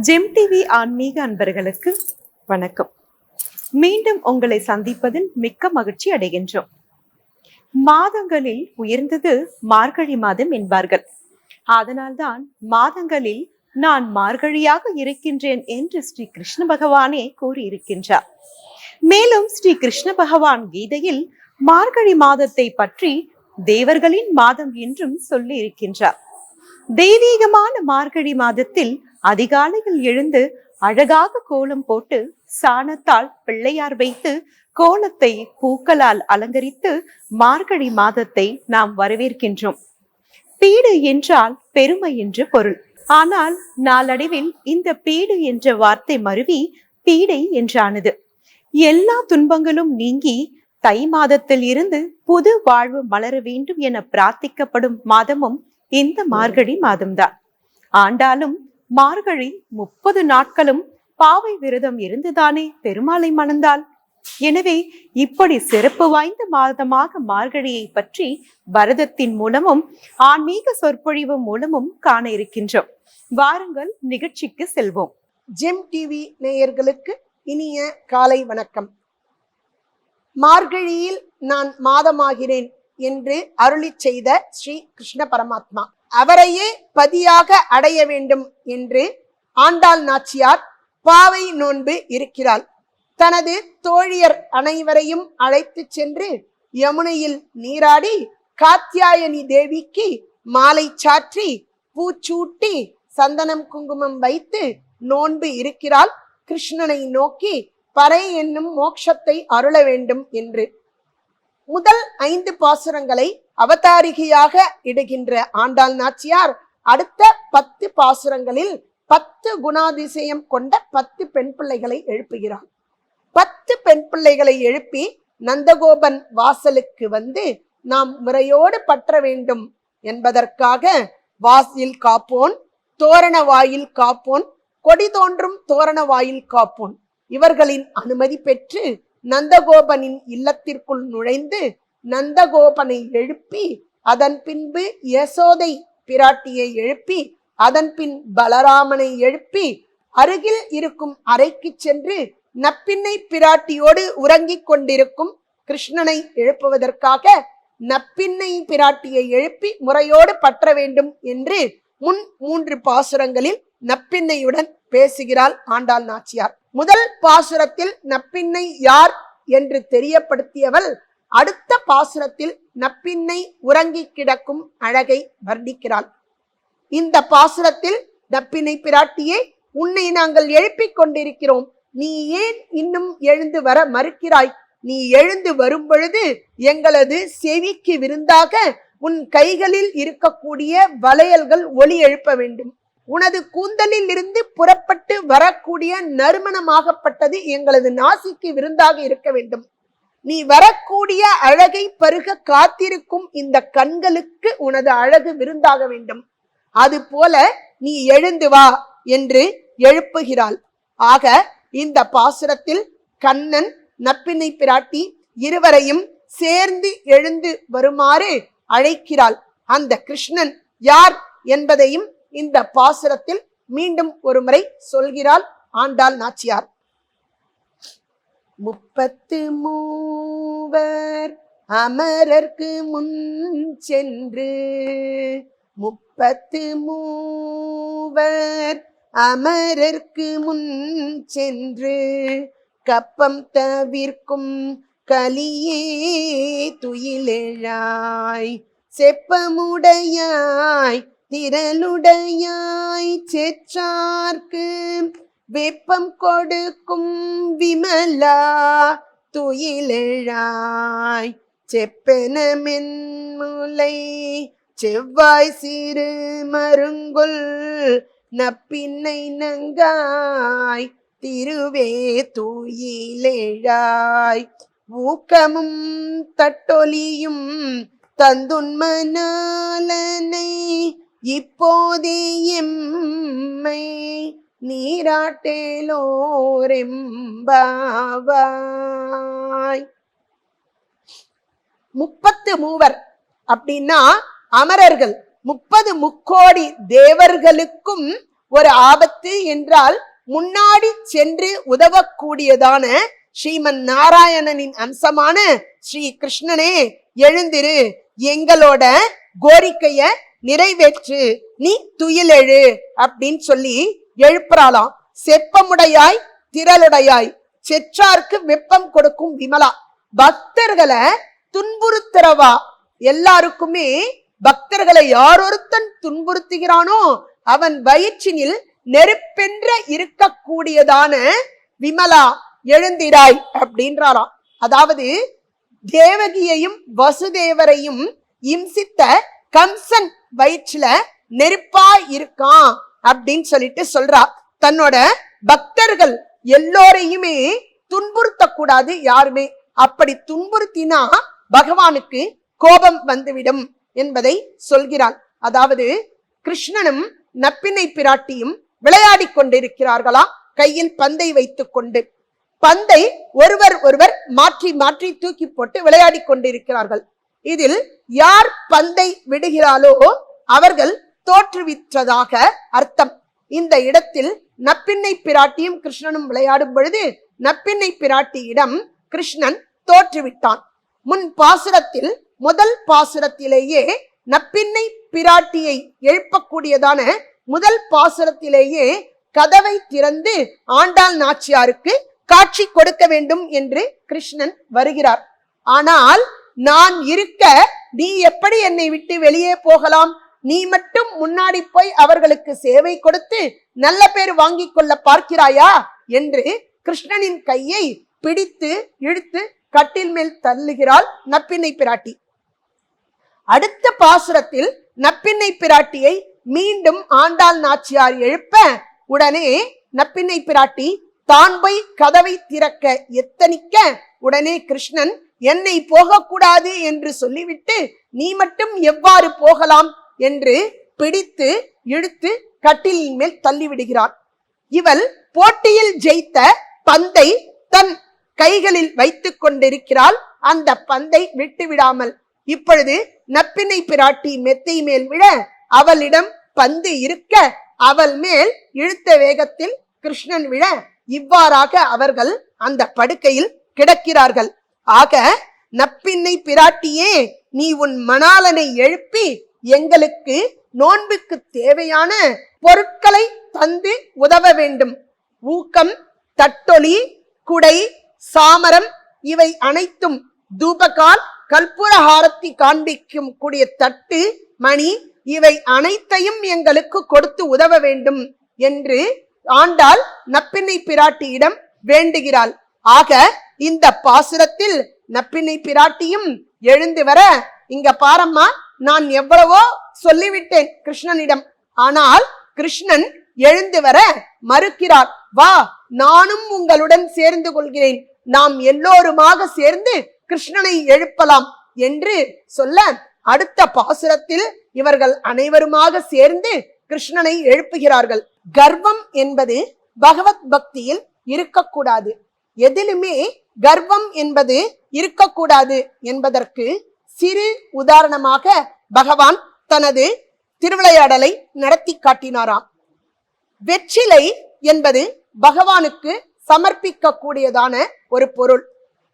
GeM TV ஆன்மீக அன்பர்களுக்கு வணக்கம். மீண்டும் உங்களை சந்திப்பதில் மிக்க மகிழ்ச்சி அடைகின்றோம். மாதங்களில் உயர்ந்தது மார்கழி மாதம் என்பார்கள். அதனால்தான் மாதங்களில் நான் மார்கழியாக இருக்கின்றேன் என்று ஸ்ரீ கிருஷ்ண பகவானே கூறியிருக்கின்றார். மேலும் ஸ்ரீ கிருஷ்ண பகவான் கீதையில் மார்கழி மாதத்தை பற்றி தேவர்களின் மாதம் என்றும் சொல்லி இருக்கின்றார். தெய்வீகமான மார்கழி மாதத்தில் அதிகாலையில் எழுந்து அழகாக கோலம் போட்டு சாணத்தால் பிள்ளையார் வைத்து கோலத்தை பூக்களால் அலங்கரித்து மார்கழி மாதத்தை நாம் வரவேற்கின்றோம். பீடு என்றால் பெருமை என்று பொருள். ஆனால் நாளடைவில் இந்த பீடு என்ற வார்த்தை மருவி பீடை என்றானது. எல்லா துன்பங்களும் நீங்கி தை மாதத்தில் இருந்து புது வாழ்வு மலர வேண்டும் என பிரார்த்திக்கப்படும் மாதமும் இந்த மார்கழி மாதம்தான். ஆண்டாலும் மார்கழி 30 நாட்களும் பாவை விரதம் இருந்துதானே பெருமாளை மணந்தாள். எனவே இப்படி சிறப்பு வாய்ந்த மாதமாக மார்கழியை பற்றி பரதத்தின் மூலமும் ஆன்மீக சொற்பொழிவு மூலமும் காண இருக்கின்றோம். வாருங்கள் நிகழ்ச்சிக்கு செல்வோம். ஜெம் டிவி நேயர்களுக்கு இனிய காலை வணக்கம். மார்கழியில் நான் மாதமாகிறேன் என்று அருளி செய்த ஸ்ரீ கிருஷ்ண பரமாத்மா அவரையே பதியாக அடைய வேண்டும் என்று ஆண்டாள் நாச்சியார் பாவை நோன்பு இருக்கிறாள். தனது தோழியர் அனைவரையும் அழைத்து சென்று யமுனையில் நீராடி காத்யாயனி தேவிக்கு மாலை சாற்றி பூச்சூட்டி சந்தனம் குங்குமம் வைத்து நோன்பு இருக்கிறாள். கிருஷ்ணனை நோக்கி பறை என்னும் மோட்சத்தை அருள வேண்டும் என்று. முதல் 5 பாசுரங்களை அவதாரிகையாக இடுகின்ற ஆண்டாள் நாச்சியார் அடுத்த 10 பாசுரங்களில் 10 குணாதிசயம் கொண்ட 10 பெண் பிள்ளைகளை எழுப்புகிறார். 10 பெண் பிள்ளைகளை எழுப்பி நந்தகோபன் வாசலுக்கு வந்து நாம் முறையோடு பற்ற வேண்டும் என்பதற்காக வாயில் காப்போன், தோரண வாயில் காப்போன், கொடி தோன்றும் தோரண வாயில் காப்போன் இவர்களின் அனுமதி பெற்று நந்தகோபனின் இல்லத்திற்குள் நுழைந்து நந்தகோபனை எழுப்பி அதன் பின்பு யசோதை பிராட்டியை எழுப்பி அதன் பின் பலராமனை எழுப்பி அருகில் இருக்கும் அறைக்கு சென்று நப்பின்னை பிராட்டியோடு உறங்கிக் கொண்டிருக்கும் கிருஷ்ணனை எழுப்புவதற்காக நப்பின்னை பிராட்டியை எழுப்பி முறையோடு பற்ற வேண்டும் என்று முன் 3 பாசுரங்களில் நப்பின்னையுடன் பேசுகிறாள் ஆண்டாள் நாச்சியார். முதல் பாசுரத்தில் நப்பின்னை யார் என்று தெரியப்படுத்தியவள் அடுத்த பாசுரத்தில் நப்பின்னை உறங்கி கிடக்கும் அழகை வர்ணிக்கிறாள். இந்த பாசுரத்தில் நப்பின்னை பிராட்டியே, உன்னை நாங்கள் எழுப்பிக் கொண்டிருக்கிறோம், நீ ஏன் இன்னும் எழுந்து வர மறுக்கிறாய்? நீ எழுந்து வரும் பொழுது எங்களது செவிக்கு விருந்தாக உன் கைகளில் இருக்கக்கூடிய வளையல்கள் ஒலி எழுப்ப வேண்டும். உனது கூந்தலில் இருந்து புறப்பட்டு வரக்கூடிய நறுமணமாகப்பட்டது எங்களது நாசிக்கு விருந்தாக இருக்க வேண்டும். நீ வரக்கூடிய அழகை பருக காத்திருக்கும் இந்த கண்களுக்கு உனது அழகு விருந்தாக வேண்டும். அது போல நீ எழுந்து வா என்று எழுப்புகிறாள். ஆக இந்த பாசுரத்தில் கண்ணன் நப்பின்னை பிராட்டி இருவரையும் சேர்ந்து எழுந்து வருமாறு அழைக்கிறாள். அந்த கிருஷ்ணன் யார் என்பதையும் இந்த பாசுரத்தில் மீண்டும் ஒரு முறை சொல்கிறாள் ஆண்டாள் நாச்சியார். 33 அமரர்க்கு முன் சென்று 33 அமரர்க்கு முன் சென்று கப்பம் தவிர்க்கும் கலியே துயிலெழாய் செப்பமுடையாய் திரளுடையாய் செற்றார்க்கு வெப்பம் கொடுக்கும் விமலா துயிலெழாய் செப்பென மென்முலை செவ்வாய் சிறு மருங்குல் நப்பின்னை நங்காய் திருவே துயிலெழாய் ஊக்கமும் தட்டொலியும் தந்துன்மனாலனை இப்போதே எம்மை நீராட்டேலோரெம்பாவாய். 33 அப்படின்னா அமரர்கள் 30 முக்கோடி தேவர்களுக்கும் ஒரு ஆபத்து என்றால் முன்னாடி சென்று உதவக்கூடியதான ஸ்ரீமன் நாராயணனின் அம்சமான ஸ்ரீ கிருஷ்ணனே எழுந்திரு, எங்களோட கோரிக்கைய நிறைவேற்று, நீ துயிலெழு அப்படின்னு சொல்லி எழுப்புறாளாம். செப்பமுடையாய் திரளுடையாய் செற்றார்க்கு வெப்பம் கொடுக்கும் விமலா. பக்தர்களை துன்புறுத்துறவா. எல்லாருக்குமே பக்தர்களை யாரொருத்தன் துன்புறுத்துகிறானோ அவன் வயிற்றினில் நெருப்பென்ற இருக்கக்கூடியதான விமலா எழுந்திராய் அப்படின்றாராம். அதாவது தேவகியையும் வசுதேவரையும் இம்சித்த கம்சன் வயிற்றுல நெருப்பா இருக்கான் அப்படின்னு சொல்லிட்டு சொல்றா. தன்னோட பக்தர்கள் எல்லோரையுமே துன்புறுத்த கூடாது யாருமே. அப்படி துன்புறுத்தினா பகவானுக்கு கோபம் வந்துவிடும் என்பதை சொல்கிறான். அதாவது கிருஷ்ணனும் நப்பினை பிராட்டியும் விளையாடி கொண்டிருக்கிறார்களா, கையில் பந்தை வைத்துக் கொண்டு. பந்தை ஒருவர் மாற்றி மாற்றி தூக்கி போட்டு விளையாடி கொண்டிருக்கிறார்கள். இதில் யார் பந்தை விடுகிறாளோ அவர்கள் தோற்றுவிற்றதாக அர்த்தம். இந்த இடத்தில் நப்பின்னை பிராட்டியும் கிருஷ்ணனும் விளையாடும் பொழுது நப்பின்னை பிராட்டியிடம் கிருஷ்ணன் தோற்றுவிட்டான். முன் பாசுரத்தில் முதல் பாசுரத்திலேயே நப்பின்னை பிராட்டியை எழுப்பக்கூடியதான முதல் பாசுரத்திலேயே கதவை திறந்து ஆண்டாள் நாச்சியாருக்கு காட்சி கொடுக்க வேண்டும் என்று கிருஷ்ணன் வருகிறார். ஆனால் நான் இருக்க நீ எப்படி என்னை விட்டு வெளியே போகலாம்? நீ மட்டும் முன்னாடி போய் அவர்களுக்கு சேவை கொடுத்து நல்ல பேர் வாங்கி கொள்ள பார்க்கிறாயா என்று கிருஷ்ணனின் கையை பிடித்து இழுத்து கட்டில் மேல் தள்ளுகிறாள் நப்பின்னை பிராட்டி. அடுத்த பாசுரத்தில் நப்பின்னை பிராட்டியை மீண்டும் ஆண்டாள் நாச்சியார் எழுப்ப உடனே நப்பின்னை பிராட்டி தான் போய் கதவை திறக்க எத்தனிக்க உடனே கிருஷ்ணன் என்னை போகக்கூடாது என்று சொல்லிவிட்டு நீ மட்டும் எவ்வாறு போகலாம் என்று பிடித்து இழுத்து கட்டிலின் மேல் தள்ளிவிடுகிறார். இவள் போட்டியில் ஜெயித்த பந்தை தன் கைகளில் வைத்துக் கொண்டிருக்கிறாள். அந்த பந்தை விட்டு விடாமல் இப்பொழுது நப்பினை பிராட்டி மெத்தை மேல் விட அவளிடம் பந்து இருக்க அவள் மேல் இழுத்த வேகத்தில் கிருஷ்ணன் விழ இவ்வாறாக அவர்கள் அந்த படுக்கையில் கிடக்கிறார்கள். ஆக நப்பின்னை பிராட்டியே, நீ உன் மணாளனை எழுப்பி எங்களுக்கு நோன்புக்கு தேவையான பொருட்களை தந்து உதவ வேண்டும். ஊக்கம், தட்டொலி, குடை, சாமரம் இவை அனைத்தும், தூபகால், கற்பூரஹாரத்தி காண்பிக்கும் கூடிய தட்டு, மணி இவை அனைத்தையும் எங்களுக்கு கொடுத்து உதவ வேண்டும் என்று ஆண்டாள் நப்பின்னை பிராட்டியிடம் வேண்டுகிறாள். ஆக இந்த பாசுரத்தில் நப்பின்னை பிராட்டியும் எழுந்து வர, இங்க பாரம்மா, நான் எவ்வளவோ சொல்லிவிட்டேன் கிருஷ்ணனிடம், ஆனால் கிருஷ்ணன் எழுந்து வர மறுக்கிறார். வா, நானும் உங்களுடன் சேர்ந்து கொள்கிறேன், நாம் எல்லோருமாக சேர்ந்து கிருஷ்ணனை எழுப்பலாம் என்று சொல்ல அடுத்த பாசுரத்தில் இவர்கள் அனைவருமாக சேர்ந்து கிருஷ்ணனை எழுப்புகிறார்கள். கர்வம் என்பது பகவத் பக்தியில் இருக்கக்கூடாது. எதிலுமே கர்வம் என்பது இருக்கக்கூடாது என்பதற்கு சிறு உதாரணமாக பகவான் தனது திருவிளையாடலை நடத்தி காட்டினாராம். வெற்றிலை என்பது பகவானுக்கு சமர்ப்பிக்க கூடியதான ஒரு பொருள்.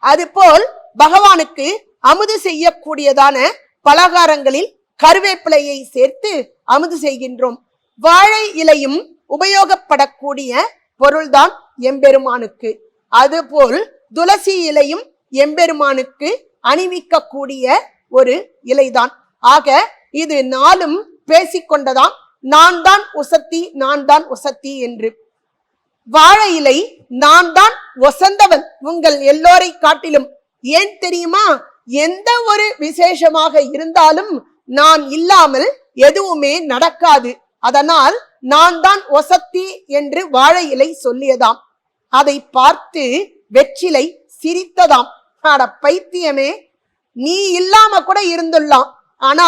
அதுபோல் பகவானுக்கு அமுது செய்யக்கூடியதான பலகாரங்களில் கருவேப்பிலையை சேர்த்து அமுது செய்கின்றோம். வாழை இலையும் உபயோகப்படக்கூடிய பொருள்தான் எம்பெருமானுக்கு. அதுபோல் துளசி இலையும் எம்பெருமானுக்கு அணிவிக்கக்கூடிய ஒரு இலைதான். ஆக இது நாளும் பேசிக்கொண்டதாம், நான் தான் உசத்தி, நான் தான் உசத்தி என்று. வாழை இலை, நான் தான் ஒசந்தவன் உங்கள் எல்லோரை காட்டிலும். ஏன் தெரியுமா? எந்த ஒரு விசேஷமாக இருந்தாலும் நான் இல்லாமல் எதுவுமே நடக்காது. அதனால் நான் தான் ஒசத்தி என்று வாழை இலை சொல்லியதாம். அதை பார்த்து வெற்றிலை சிரித்ததாம். அட பைத்தியமே, நீ இல்லாம கூட இருந்துடலாம், ஆனா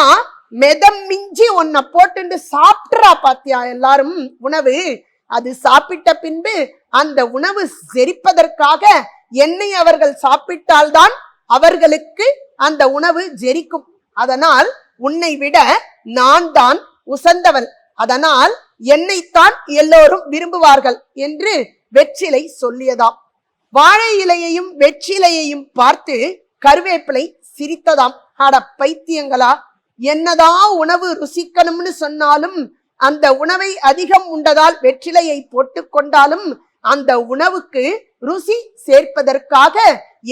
மெதம் மிஞ்சி உன்னை போட்டு சாப்பிட்றா பாத்தியா எல்லாரும் உணவு. அது சாப்பிட்ட பின்பு அந்த உணவு செரிப்பதற்காக என்னை அவர்கள் சாப்பிட்டால்தான் அவர்களுக்கு அந்த உணவு ஜெரிக்கும். அதனால் உன்னை விட நான் தான் உசந்தவன். அதனால் என்னைத்தான் எல்லோரும் விரும்புவார்கள் என்று வெற்றிலை சொல்லியதாம். வாழை இலையையும் வெற்றிலையையும் பார்த்து கருவேப்பிலை சிரித்ததாம். அட பைத்தியங்களா, என்னதான் உணவு ருசிக்கணும்னு சொன்னாலும் அந்த உணவை அதிகம் உண்டதால் வெற்றிலையை போட்டு கொண்டாலும் அந்த உணவுக்கு ருசி சேர்ப்பதற்காக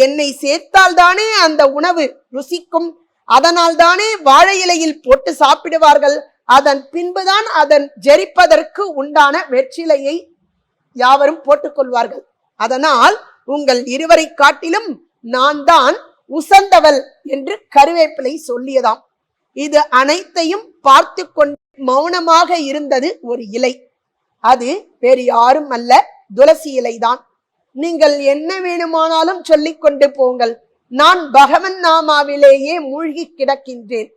எண்ணெய் சேர்த்தால்தானே அந்த உணவு ருசிக்கும். அதனால் தானே வாழை இலையில் போட்டு சாப்பிடுவார்கள். அதன் பின்புதான் அதன் ஜெரிப்பதற்கு உண்டான வெற்றிலையை யாவரும் போட்டுக்கொள்வார்கள். அதனால் உங்கள் இருவரை காட்டிலும் நான் தான் உசந்தவள் என்று கருவேப்பிலை சொல்லியதாம். இது அனைத்தையும் பார்த்து கொண்டு மௌனமாக இருந்தது ஒரு இலை. அது வேறு யாரும் அல்ல, துளசி இலைதான். நீங்கள் என்ன வேணுமானாலும் சொல்லிக் கொண்டு போங்கள், நான் பகவன் நாமாவிலேயே மூழ்கி கிடக்கின்றேன்.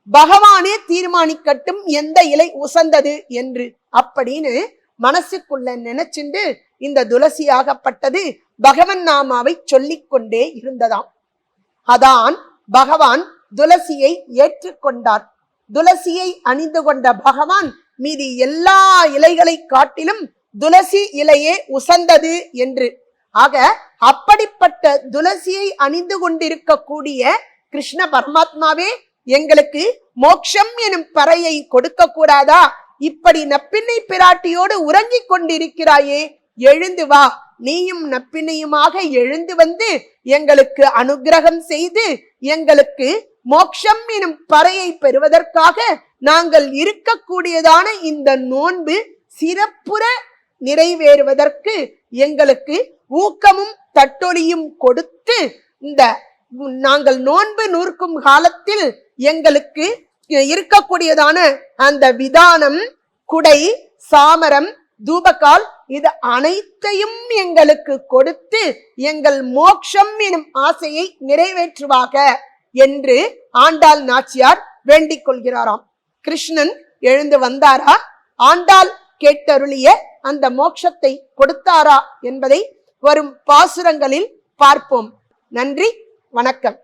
பகவானே தீர்மானிக்கட்டும் எந்த இலை உசந்தது என்று அப்படின்னு மனசுக்குள்ள நினைச்சுண்டு இந்த துளசியாகப்பட்டது பகவன் நாமாவை சொல்லிக் கொண்டே இருந்ததாம். அதான் பகவான் துளசியை ஏற்றுக்கொண்டார். துளசியை அணிந்து கொண்ட பகவான் மீதி எல்லா இலைகளை காட்டிலும் துளசி இலையே உசந்தது என்று. ஆக அப்படிப்பட்ட துளசியை அணிந்து கொண்டிருக்கக்கூடிய கிருஷ்ண பரமாத்மாவே எங்களுக்கு மோட்சம் எனும் பறையை கொடுக்க கூடாதா? இப்படி நப்பிண்ணை பிராட்டியோடு உறங்கிக் கொண்டிருக்கிறாயே, எழுந்து வா, நீயும் நப்பிண்ணையுமாக எழுந்து வந்து எங்களுக்கு அனுகிரகம் செய்து எங்களுக்கு மோட்சம் எனும் பறையை பெறுவதற்காக நாங்கள் இருக்கக்கூடியதான இந்த நோன்பு சிறப்புற நிறைவேறுவதற்கு எங்களுக்கு ஊக்கமும் தட்டொலியும் கொடுத்து இந்த நாங்கள் நோன்பு நூற்கும் காலத்தில் எங்களுக்கு இருக்கக்கூடியதான அந்த விதானம், குடை, சாமரம், தூபகால் இது அனைத்தையும் எங்களுக்கு கொடுத்து எங்கள் மோட்சம் எனும் ஆசையை நிறைவேற்றுவாக என்று ஆண்டாள் நாச்சியார் வேண்டிக் கொள்கிறாராம். கிருஷ்ணன் எழுந்து வந்தாரா? ஆண்டாள் கேட்டருளிய அந்த மோட்சத்தை கொடுத்தாரா என்பதை வரும் பாசுரங்களில் பார்ப்போம். நன்றி, வணக்கம்.